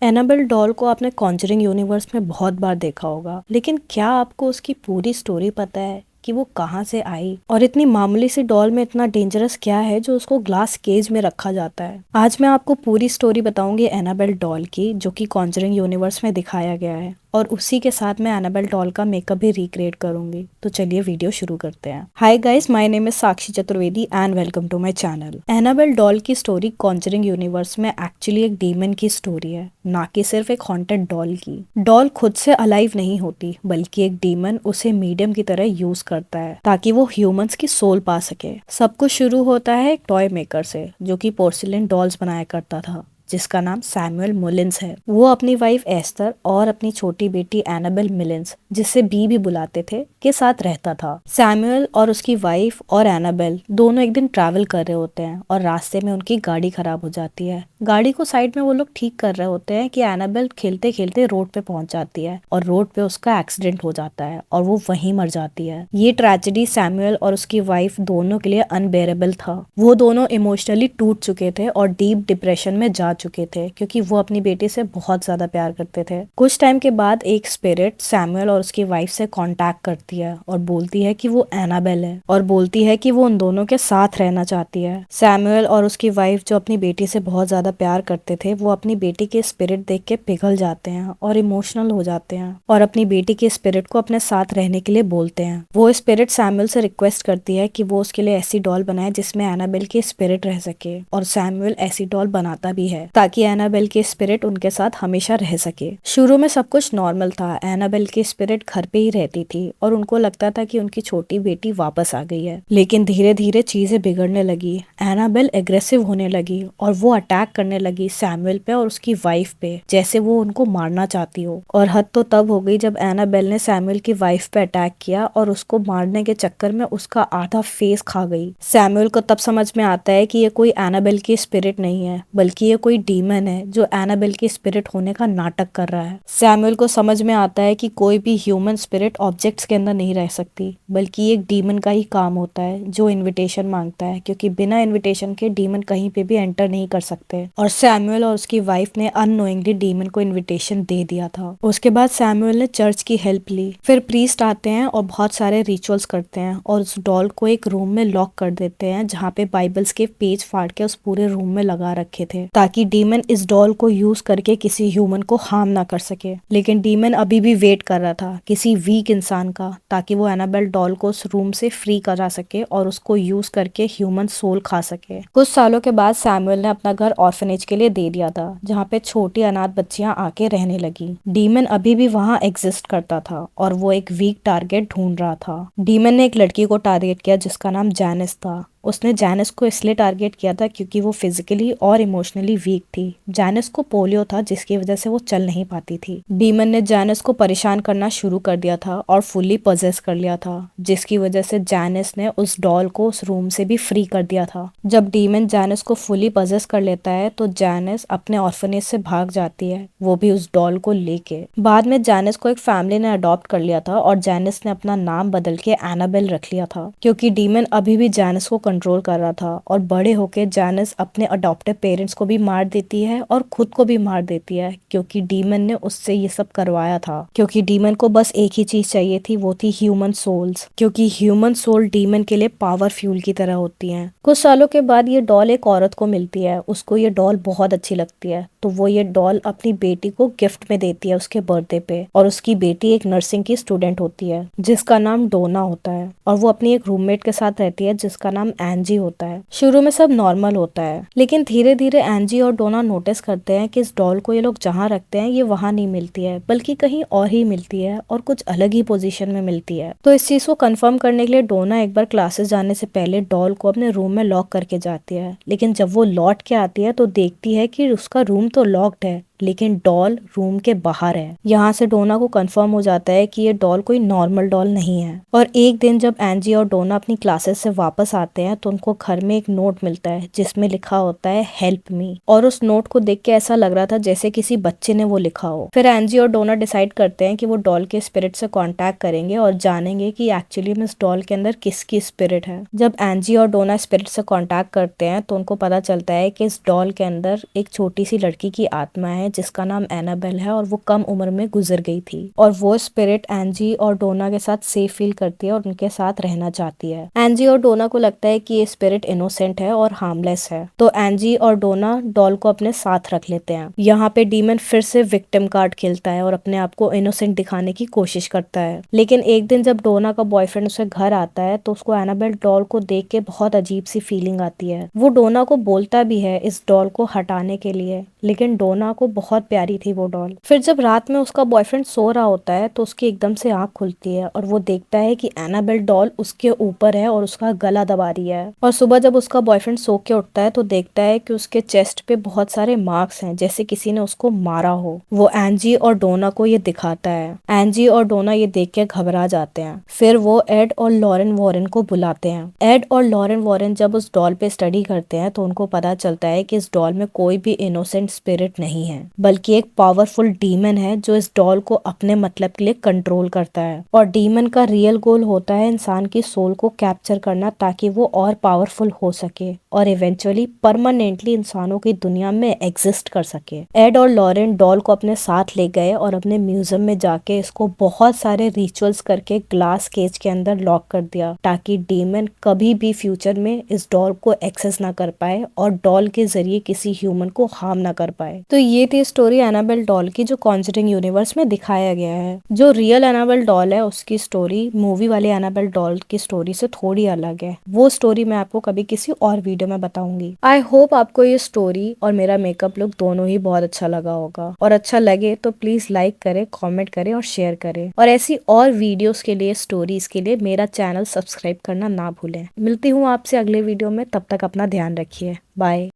Annabelle doll को आपने Conjuring universe में बहुत बार देखा होगा, लेकिन क्या आपको उसकी पूरी स्टोरी पता है कि वो कहाँ से आई और इतनी मामूली सी डॉल में इतना डेंजरस क्या है जो उसको ग्लास केज में रखा जाता है। आज मैं आपको पूरी स्टोरी बताऊंगी एनाबेल डॉल की, जो कि कॉन्जरिंग यूनिवर्स में दिखाया गया है, और उसी के साथ मैं एनाबेल डॉल का मेकअप भी रिक्रिएट करूंगी। तो चलिए वीडियो शुरू करते हैं। Hi guys, my name is Sakshi Chaturvedi and welcome to my channel. Annabelle doll की स्टोरी कॉन्जरिंग यूनिवर्स में एक्चुअली एक डीमन की स्टोरी है, ना कि सिर्फ एक हॉन्टेड डॉल की। डॉल खुद से अलाइव नहीं होती, बल्कि एक डीमन उसे मीडियम की तरह यूज करता है ताकि वो ह्यूमंस की सोल पा सके। सब कुछ शुरू होता है एक टॉय मेकर से, जो कि पोर्सिलेन डॉल्स बनाया करता था, जिसका नाम सैमुअल मुलिन्स है। वो अपनी वाइफ एस्तर और अपनी छोटी बेटी एनाबेल मिलिन्स, जिसे बी भी बुलाते थे, के साथ रहता था। सैमुअल और उसकी वाइफ और एनाबेल दोनों एक दिन ट्रैवल कर रहे होते हैं और रास्ते में उनकी गाड़ी खराब हो जाती है। गाड़ी को साइड में वो लोग ठीक कर रहे होते हैं कि एनाबेल खेलते खेलते रोड पे पहुंच जाती है और रोड पे उसका एक्सीडेंट हो जाता है और वो वहीं मर जाती है। ये ट्रेजेडी सैमुअल और उसकी वाइफ दोनों के लिए अनबेरेबल था। वो दोनों इमोशनली टूट चुके थे और डीप डिप्रेशन में जा चुके थे, क्योंकि वो अपनी बेटी से बहुत ज्यादा प्यार करते थे। कुछ टाइम के बाद एक स्पिरिट सैमुअल और उसकी वाइफ से कांटेक्ट करती है और बोलती है कि वो एनाबेल है और बोलती है कि वो उन दोनों के साथ रहना चाहती है। सैमुअल और उसकी वाइफ, जो अपनी बेटी से बहुत ज्यादा प्यार करते थे, वो अपनी बेटी के स्पिरिट देख के पिघल जाते हैं और इमोशनल हो जाते हैं और अपनी बेटी के स्पिरिट को अपने साथ रहने के लिए बोलते हैं। वो स्पिरिट सैमुअल से रिक्वेस्ट करती है कि वो उसके लिए ऐसी डॉल बनाए जिसमें एनाबेल की स्पिरिट रह सके, और सैमुअल ऐसी डॉल बनाता भी है ताकि एनाबेल की स्पिरिट उनके साथ हमेशा रह सके। शुरू में सब कुछ नॉर्मल था। एनाबेल की स्पिरिट घर पे ही रहती थी और उनको लगता था कि उनकी छोटी बेटी वापस आ गई है, लेकिन धीरे धीरे चीजें बिगड़ने लगी। एनाबेल एग्रेसिव होने लगी और वो अटैक करने लगी सैमुअल पे और उसकी वाइफ पे, जैसे वो उनको मारना चाहती हो। और हद तो तब हो गई जब एनाबेल ने सैमुअल की वाइफ पे अटैक किया और उसको मारने के चक्कर में उसका आधा फेस खा गई। सैमुअल को तब समझ में आता है कि ये कोई एनाबेल की स्पिरिट नहीं है, बल्कि ये कोई डीमन है जो एनाबेल की स्पिरिट होने का नाटक कर रहा है। सैमुअल को समझ में आता है कि कोई भी ह्यूमन स्पिरिट ऑब्जेक्ट्स के अंदर नहीं रह सकती, बल्कि एक डीमन का ही काम होता है जो इनविटेशन मांगता है, क्योंकि बिना इनविटेशन के डीमन कहीं पे भी एंटर नहीं कर सकते। और सैमुअल और उसकी वाइफ ने अननोइंगली डीमन को इनविटेशन दे दिया था। उसके बाद सैमुअल ने चर्च की हेल्प ली। फिर प्रीस्ट आते हैं और बहुत सारे रिचुअल्स करते हैं और उस डॉल को एक रूम में लॉक कर देते हैं, जहाँ पे बाइबल्स के पेज फाड़ के उस पूरे रूम में लगा रखे थे, ताकि डीमन इस डॉल को यूज करके किसी ह्यूमन को हार्म ना कर सके। लेकिन डीमन अभी भी वेट कर रहा था किसी वीक इंसान का, ताकि वो एनाबेल डॉल को उस रूम से फ्री करा सके और उसको यूज करके ह्यूमन सोल खा सके। कुछ सालों के बाद सैमुअल ने अपना घर ऑर्फनेज के लिए दे दिया था, जहाँ पे छोटी अनाथ बच्चियां आके रहने लगी। डीमन अभी भी वहाँ एग्जिस्ट करता था और वो एक वीक टारगेट ढूंढ रहा था। डीमन ने एक लड़की को टारगेट किया जिसका नाम जैनिस था। उसने जैनिस को इसलिए टारगेट किया था क्योंकि वो फिजिकली और इमोशनली वीक थी। जैनिस को पोलियो था, जिसकी वजह से वो चल नहीं पाती थी। डीमन ने जैनिस को परेशान करना शुरू कर दिया था और फुल्ली पजेस कर लिया था, जिसकी वजह से जैनिस ने उस डॉल को उस रूम से भी फ्री कर दिया था। जब डीमन जैनिस को फुल्ली पजेस कर लेता है तो जैनिस अपने ऑर्फनेज से भाग जाती है, वो भी उस डॉल को लेके। बाद में जैनिस को एक फैमिली ने अडॉप्ट कर लिया था और जैनिस ने अपना नाम बदल के एनाबेल रख लिया था, क्योंकि डीमन अभी भी जैनिस को कंट्रोल कर रहा था। और बड़े होके जैनिस अपने अडॉप्टिव पेरेंट्स को भी मार देती है और खुद को भी मार देती है, क्योंकि डीमन ने उससे ये सब करवाया था। क्योंकि डीमन को बस एक ही चीज चाहिए थी, वो थी ह्यूमन सोल्स, क्योंकि ह्यूमन सोल डीमन के लिए पावर फ्यूल की तरह होती हैं। कुछ सालों के बाद ये डॉल एक औरत को मिलती है। उसको ये डॉल बहुत अच्छी लगती है, तो वो ये डॉल अपनी बेटी को गिफ्ट में देती है उसके बर्थडे पे। और उसकी बेटी एक नर्सिंग की स्टूडेंट होती है जिसका नाम डोना होता है, और वो अपनी एक रूममेट के साथ रहती है जिसका नाम एंजी होता है। शुरू में सब नॉर्मल होता है, लेकिन धीरे धीरे एंजी और डोना नोटिस करते हैं कि इस डॉल को ये लोग जहाँ रखते हैं ये वहाँ नहीं मिलती है, बल्कि कहीं और ही मिलती है और कुछ अलग ही पोजीशन में मिलती है। तो इस चीज को कंफर्म करने के लिए डोना एक बार क्लासेस जाने से पहले डॉल को अपने रूम में लॉक करके जाती है, लेकिन जब वो लौट के आती है तो देखती है कि उसका रूम तो लॉक्ड है, लेकिन डॉल रूम के बाहर है। यहाँ से डोना को कंफर्म हो जाता है कि ये डॉल कोई नॉर्मल डॉल नहीं है। और एक दिन जब एंजी और डोना अपनी क्लासेस से वापस आते हैं तो उनको घर में एक नोट मिलता है जिसमें लिखा होता है हेल्प मी, और उस नोट को देख के ऐसा लग रहा था जैसे किसी बच्चे ने वो लिखा हो। फिर एंजी और डोना डिसाइड करते हैं कि वो डॉल के स्पिरिट से कांटेक्ट करेंगे और जानेंगे कि एक्चुअली में इस डॉल के अंदर किसकी स्पिरिट है। जब एंजी और डोना स्पिरिट से कांटेक्ट करते हैं तो उनको पता चलता है कि इस डॉल के अंदर एक छोटी सी लड़की की आत्मा है जिसका नाम एनाबेल है और वो कम उम्र में गुजर गई थी, और वो स्पिरिट एंजी और डोना के साथ सेफ फील करती है और उनके साथ रहना चाहती है। एंजी और डोना को लगता है कि ये स्पिरिट इनोसेंट है और हार्मलेस है, तो एंजी और डोना डॉल को अपने साथ रख लेते हैं। यहाँ पे डीमन फिर से विक्टिम कार्ड खेलता है और अपने आप को इनोसेंट दिखाने की कोशिश करता है। लेकिन एक दिन जब डोना का बॉयफ्रेंड उसे घर आता है तो उसको एनाबेल डॉल को देख के बहुत अजीब सी फीलिंग आती है। वो डोना को बोलता भी है इस डॉल को हटाने के लिए, लेकिन डोना को बहुत प्यारी थी वो डॉल। फिर जब रात में उसका बॉयफ्रेंड सो रहा होता है तो उसकी एकदम से आंख खुलती है और वो देखता है कि एनाबेल डॉल उसके ऊपर है और उसका गला दबा रही है। और सुबह जब उसका बॉयफ्रेंड सो के उठता है तो देखता है कि उसके चेस्ट पे बहुत सारे मार्क्स हैं जैसे किसी ने उसको मारा हो। वो एंजी और डोना को ये दिखाता है। एंजी और डोना ये देख के घबरा जाते हैं। फिर वो एड और लॉरेन वॉरेन को बुलाते हैं। एड और लॉरेन वॉरेन जब उस डॉल पे स्टडी करते हैं तो उनको पता चलता है कि इस डॉल में कोई भी इनोसेंट स्पिरिट नहीं है, बल्कि एक पावरफुल डीमन है जो इस डॉल को अपने मतलब के लिए कंट्रोल करता है। और डीमन का रियल गोल होता है इंसान की सोल को कैप्चर करना ताकि वो और पावरफुल हो सके और इवेंचुअली परमानेंटली इंसानों की दुनिया में एग्जिस्ट कर सके। एड और लॉरेन डॉल को अपने साथ ले गए और अपने म्यूजियम में जाके इसको बहुत सारे रिचुअल्स करके ग्लास केज के अंदर लॉक कर दिया ताकि डीमन कभी भी फ्यूचर में इस डॉल को एक्सेस ना कर पाए और डॉल के जरिए किसी ह्यूमन को हार्म ना कर पाए। तो ये थी स्टोरी एनाबेल डॉल की जो कॉन्जरिंग यूनिवर्स में दिखाया गया है। जो रियल एनाबेल डॉल है उसकी स्टोरी मूवी वाले एनाबेल डॉल की स्टोरी से थोड़ी अलग है। वो स्टोरी मैं आपको कभी किसी और वीडियो में बताऊंगी। आई होप आपको ये स्टोरी और मेरा मेकअप लुक दोनों ही बहुत अच्छा लगा होगा, और अच्छा लगे तो प्लीज लाइक करें, कमेंट करें और शेयर करें। और ऐसी और वीडियोस के लिए, स्टोरीज के लिए मेरा चैनल सब्सक्राइब करना ना भूलें। मिलती हूँ आपसे अगले वीडियो में, तब तक अपना ध्यान रखिए। बाय।